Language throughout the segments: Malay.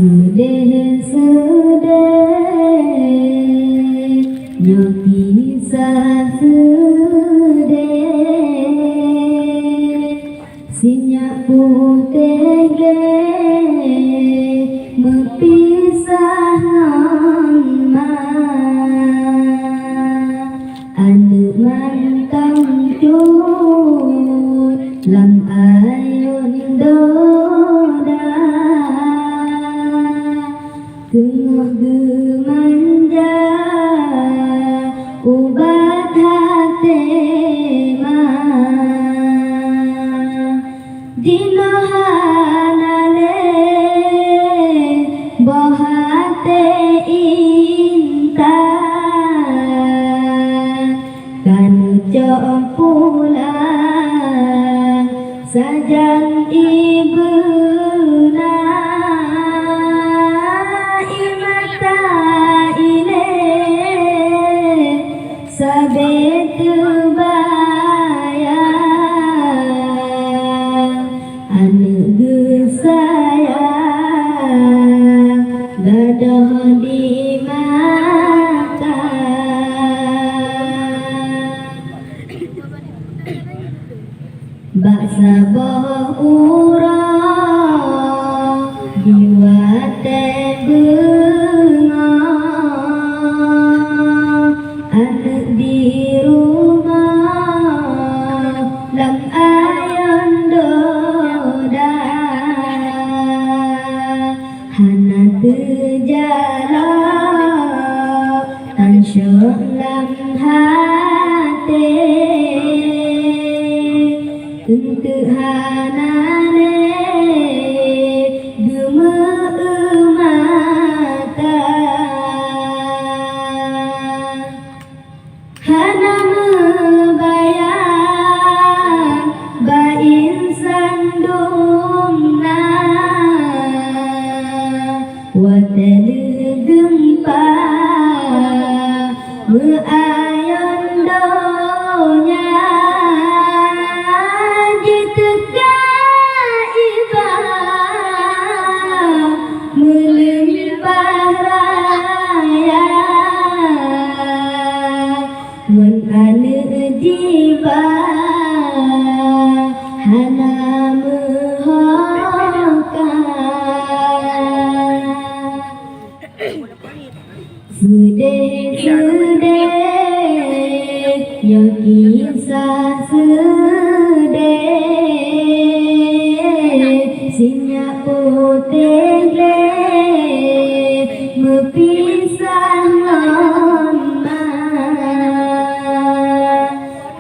Sedih sedih nyo kisah sedih sinyak putih mepisah ngama anu mantang cun lam ayun doda tengah gemanja ubat hati dino hanale bohate intan kanu cok pulang sajan ibuna imata ile sabet bayang anu gesayang gadoh di mata baksa boh urang jiwa tebengah anak di rumah lam ayon doda hana terjala tan syok lam hati tentu hanane gememata hana membayang bain sandungna watel gempa meayon donya jiteka ibah melimpah raya mun ane jiba hana mehokan sedih sedih yo kisah sedih sinyak putih mepisah lama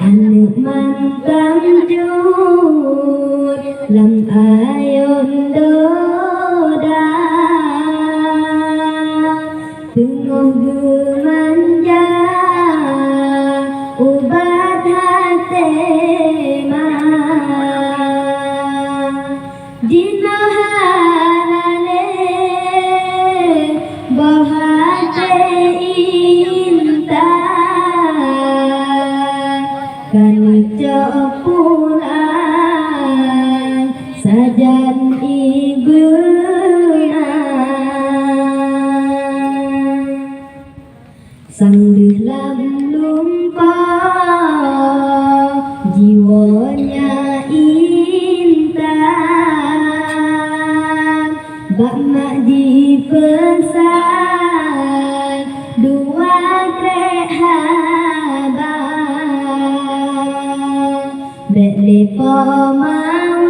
anu mantang jun lam ayon doda tengah gemanja ubat hati dino hanale bohate intan kanu cok pulang sajan ibuna sangdeuh lam lumpah jiwanya intan bak mak dipesan dua krek habang bek lepo mau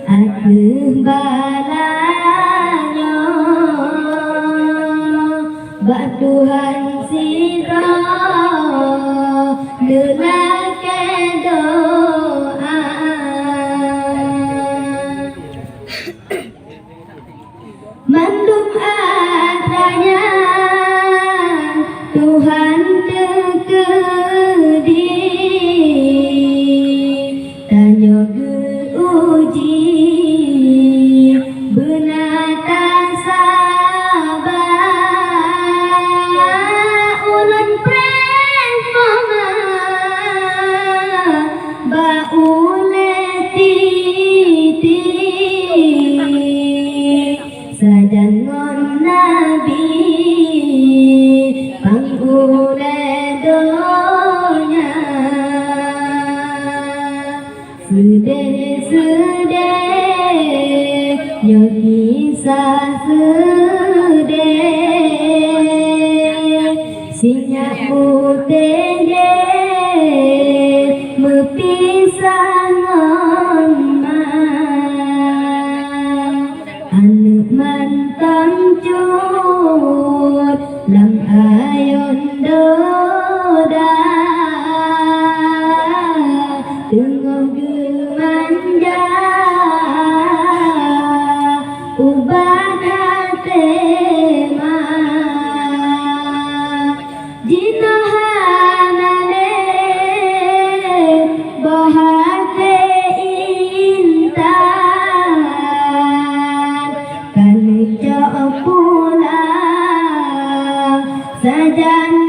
aku balanyo bak Tuhan sira delake doa mandum adanya Tuhan tekedi tanyo uji benata sabar sadan ngon nabi pangule donya sedih yo kisah sedih sinyak putih mepisah ngon anu mantang cut lam ayon doda tengok gemanja ubah tema dinahanane bahate intan kan pulang sajan